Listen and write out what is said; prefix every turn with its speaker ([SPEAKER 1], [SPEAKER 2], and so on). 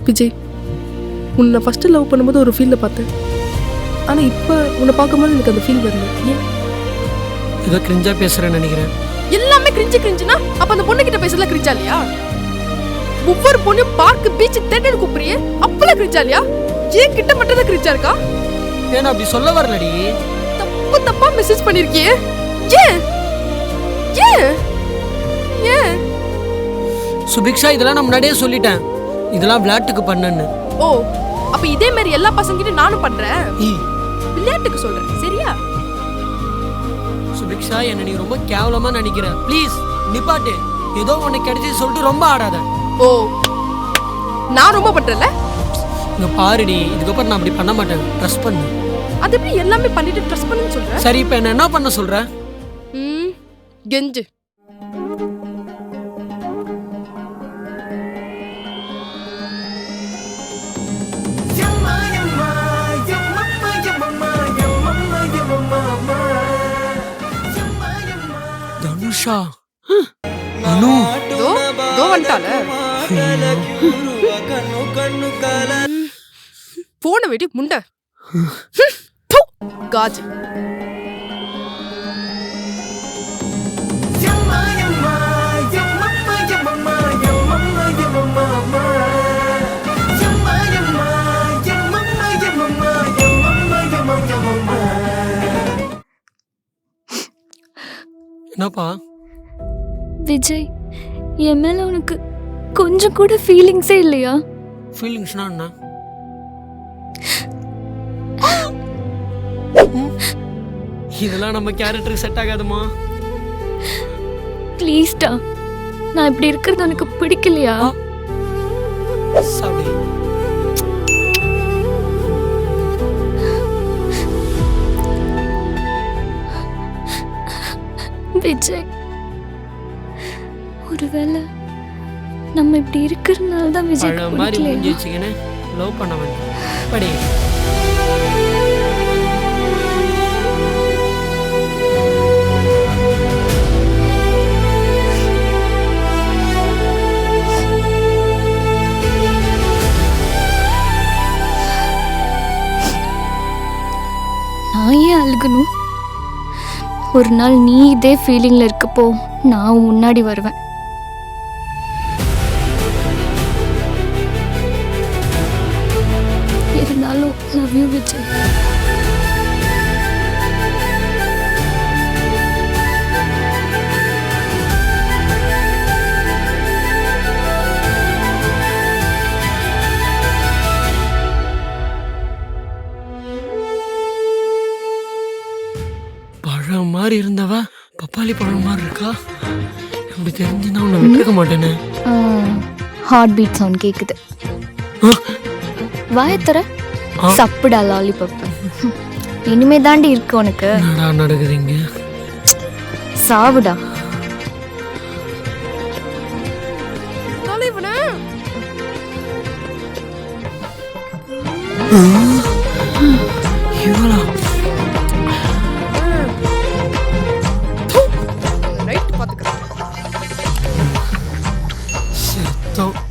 [SPEAKER 1] விஜய், உன்னை first love பண்ணும்போது ஒரு ஃபீலில் பார்த்தேன். ஆனால் இப்போ உன்னை பார்க்கும்போது எனக்கு அந்த ஃபீல் வரல. ஏன்?
[SPEAKER 2] ஏதோ கிரிஞ்சாக பேசுகிறேன்னு நினைக்கிறேன்.
[SPEAKER 1] எல்லாமே கிரிஞ்சுனா அப்போ அந்த பொண்ணுக்கிட்ட பேசலாம் கிரிஞ்சா இல்லையா? ஒவ்வொரு பொண்ணும் பார்க்கு பீச்சு தேட்டர் கூப்பிடுறியே, அப்பெல்லாம் கிரிஞ்சா இல்லையா? ஏன் கிட்ட மட்டும் தான் கிரிஞ்சா இருக்கா?
[SPEAKER 2] ஏன்னா அப்படி சொல்ல வரலடி.
[SPEAKER 1] தப்பா மெசேஜ் பண்ணிருக்கியே. ஏன் ஏன் ஏன்?
[SPEAKER 2] சுபிக்ஷா, இதெல்லாம் நான் முன்னாடியே சொல்லிட்டேன். இதெல்லாம் விளையாட்டுக்கு பண்ணன்னு.
[SPEAKER 1] ஓ, அப்ப இதே மாதிரி எல்லா பசங்கிட்ட நானும் பண்றேன். விளையாட்டுக்கு சொல்றேன், சரியா?
[SPEAKER 2] சுபிக்ஷா, என்ன நீ ரொம்ப கேவலமா நினைக்கிற. ப்ளீஸ் நிப்பாட்டு. ஏதோ உனக்கு கிடைச்சி சொல்லிட்டு ரொம்ப ஆடாத.
[SPEAKER 1] ஓ, நான் ரொம்ப பண்றேன்ல.
[SPEAKER 2] இங்க பாருடி, இதுக்கப்புறம் நான் அப்படி பண்ண மாட்டேன். ட்ரஸ்ட் பண்ணு.
[SPEAKER 1] அது எப்படி எல்லாமே பண்ணிட்டு ட்ரஸ்ட் பண்ணுன்னு சொல்ற?
[SPEAKER 2] சரி, இப்போ என்ன பண்ண சொல்ற?
[SPEAKER 1] கெஞ்சு.
[SPEAKER 2] தனுஷா, அனு
[SPEAKER 1] தோ வந்துட்டால. போன வெடி முண்டை காஜி.
[SPEAKER 2] என்னப்பா?
[SPEAKER 3] விஜய், என் மேல உனக்கு கொஞ்சம் கூட ஃபீலிங்ஸே இல்லையா?
[SPEAKER 2] ஃபீலிங்ஸ்னா என்ன? இதெல்லாம் நம்ம கேரக்டருக்கு செட் ஆகாதுமா.
[SPEAKER 3] ப்ளீஸ்டா, நான் இப்படி இருக்கிறது உனக்கு பிடிக்கலையா?
[SPEAKER 2] சாரி.
[SPEAKER 3] விஜய், ஒருவேளை நம்ம இப்படி இருக்கிறதுனால தான் விஜய்
[SPEAKER 2] மாதிரி மூஞ்சி வச்சுக்கின்னு லவ் பண்ண வேண்டாம். படி.
[SPEAKER 3] நான் ஏன் அழுகணும்? ஒரு நாள் நீ இதே ஃபீலிங்ல இருக்கப்போ நான் முன்னாடி வருவேன். இருந்தாலும் லவ் யூ விஜய்.
[SPEAKER 2] பழம் மாதிரி இருந்தவ பப்பாளி பழம் மாதிரி இருக்கா. இப்படி தெரிஞ்சு நான் உன்னை விட்டுருக்க மாட்டேன்னு.
[SPEAKER 3] ஹார்ட் பீட் சவுண்ட் கேக்குது. வாயத்தர சப்புடா லாலிபப். இனிமே தாண்டி இருக்கு உனக்கு.
[SPEAKER 2] என்னடா நடக்குதுங்க?
[SPEAKER 3] சாவுடா.
[SPEAKER 1] தலைவனே